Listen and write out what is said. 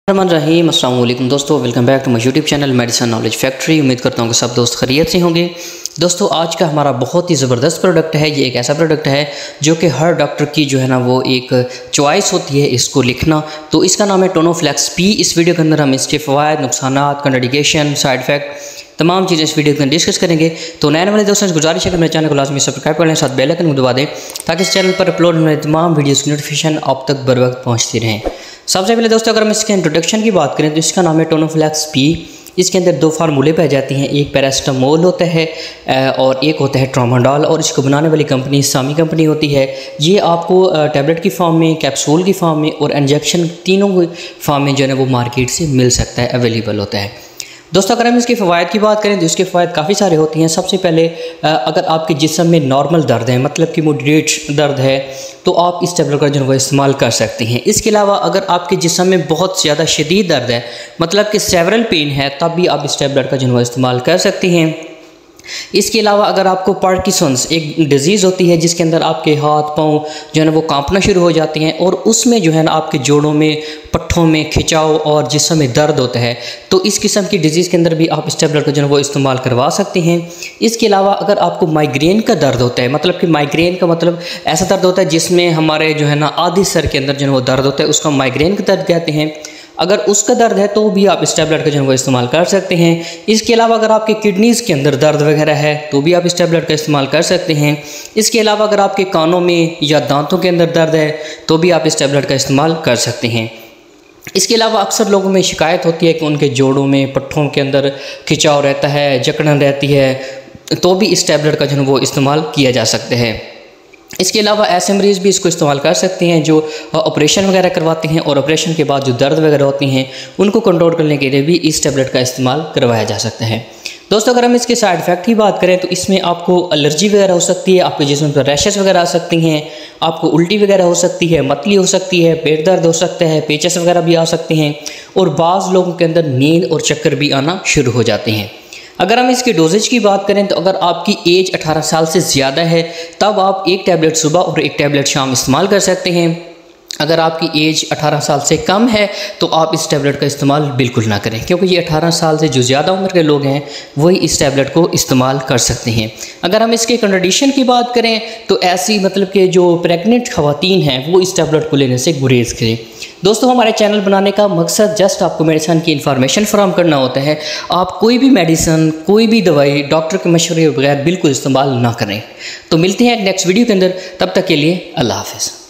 रहीम अस्सलाम वालेकुम दोस्तों, welcome back to my YouTube channel medicine knowledge factory. उम्मीद करता हूँ कि सब दोस्त खैरियत से होंगे। दोस्तों, आज का हमारा बहुत ही ज़बरदस्त प्रोडक्ट है। ये एक ऐसा प्रोडक्ट है जो कि हर डॉक्टर की जो है ना वो एक चॉइस होती है इसको लिखना। तो इसका नाम है टोनोफ्लेक्स पी। इस वीडियो के अंदर हम इसके फ़वाद, नुकसानात, कंट्राइंडिकेशन, साइड इफ़ेक्ट तमाम चीज़ें इस वीडियो के अंदर डिस्कस करेंगे। तो नए वाले दोस्तों से गुजारिश है कि मेरे चैनल को लाजमी सब्सक्राइब कर लें, साथ बेल आइकन को दबा दें ताकि इस चैनल पर अपलोड होने तमाम वीडियोज़ की नोटिफिकेशन आप तक बर वक्त पहुँचती रहें। सबसे पहले दोस्तों, अगर हम इसके इंट्रोडक्शन की बात करें तो इसका नाम है टोनोफ्लेक्स पी। इसके अंदर दो फार्मूले पाए जाते हैं, एक पैरास्टामोल होता है और एक होता है ट्रामाडोल, और इसको बनाने वाली कंपनी सामी कंपनी होती है। ये आपको टैबलेट की फॉर्म में, कैप्सूल की फॉर्म में और इंजेक्शन तीनों फॉर्म में जो है वो मार्केट से मिल सकता है, अवेलेबल होता है। दोस्तों, अगर हम इसके फ़वाद की बात करें तो इसके फ़वाद काफ़ी सारे होते हैं। सबसे पहले अगर आपके जिस्म में नॉर्मल दर्द है, मतलब कि मॉडरेट दर्द है, तो आप इस टैबलेट का जो है वो इस्तेमाल कर सकते हैं। इसके अलावा अगर आपके जिस्म में बहुत ज़्यादा शदीद दर्द है, मतलब कि सेवरल पेन है, तब भी आप इस टैबलेट का जो है वो इस्तेमाल कर सकते हैं। इसके अलावा अगर आपको पार्किंसंस एक डिज़ीज़ होती है जिसके अंदर आपके हाथ पाँव जो है ना वो कांपना शुरू हो जाते हैं और उसमें जो है ना आपके जोड़ों में, पट्ठों में खिंचाव और जिस्म में दर्द होता है, तो इस किस्म की डिज़ीज़ के अंदर भी आप इस टैबलेट को जो है वो इस्तेमाल करवा सकते हैं। इसके अलावा अगर आपको माइग्रेन का दर्द होता है, मतलब कि माइग्रेन का मतलब ऐसा दर्द होता है जिसमें हमारे जो है ना आधे सर के अंदर जो है वो दर्द होता है, उसका माइग्रेन का दर्द कहते हैं। अगर उसका दर्द है तो भी आप इस टैबलेट का जो है वो इस्तेमाल कर सकते हैं। इसके अलावा अगर आपके किडनीज़ के अंदर दर्द वगैरह है तो भी आप इस टैबलेट का इस्तेमाल कर सकते हैं। इसके अलावा अगर आपके कानों में या दांतों के अंदर दर्द है तो भी आप इस टैबलेट का इस्तेमाल कर सकते हैं। इसके अलावा अक्सर लोगों में शिकायत होती है कि उनके जोड़ों में, पट्ठों के अंदर खिंचाव रहता है, जकड़न रहती है, तो भी इस टैबलेट का जो है वो इस्तेमाल किया जा सकता है। इसके अलावा ऐसे मरीज़ भी इसको इस्तेमाल कर सकते हैं जो ऑपरेशन वगैरह करवाते हैं और ऑपरेशन के बाद जो दर्द वगैरह होती हैं उनको कंट्रोल करने के लिए भी इस टैबलेट का इस्तेमाल करवाया जा सकता है। दोस्तों, अगर हम इसके साइड इफ़ेक्ट की बात करें तो इसमें आपको एलर्जी वगैरह हो सकती है, आपके जिस्म पर रैशेस वगैरह आ सकती हैं, आपको उल्टी वगैरह हो सकती है, मतली हो सकती है, पेट दर्द हो सकता है, पेचस वगैरह भी आ सकते हैं और बाज़ लोगों के अंदर नींद और चक्कर भी आना शुरू हो जाते हैं। अगर हम इसके डोजेज की बात करें तो अगर आपकी एज 18 साल से ज़्यादा है तब आप एक टैबलेट सुबह और एक टैबलेट शाम इस्तेमाल कर सकते हैं। अगर आपकी एज 18 साल से कम है तो आप इस टैबलेट का इस्तेमाल बिल्कुल ना करें, क्योंकि ये 18 साल से जो ज़्यादा उम्र के लोग हैं वही इस टैबलेट को इस्तेमाल कर सकते हैं। अगर हम इसके कंट्राइंडिकेशन की बात करें तो ऐसी मतलब कि जो प्रेग्नेंट ख़वातीन हैं वो इस टैबलेट को लेने से गुरेज करें। दोस्तों, हमारे चैनल बनाने का मकसद जस्ट आपको मेडिसिन की इन्फॉर्मेशन फराहम करना होता है। आप कोई भी मेडिसिन, कोई भी दवाई डॉक्टर के मशवरे के बगैर बिल्कुल इस्तेमाल ना करें। तो मिलते हैं नेक्स्ट वीडियो के अंदर, तब तक के लिए अल्लाह हाफ़िज़।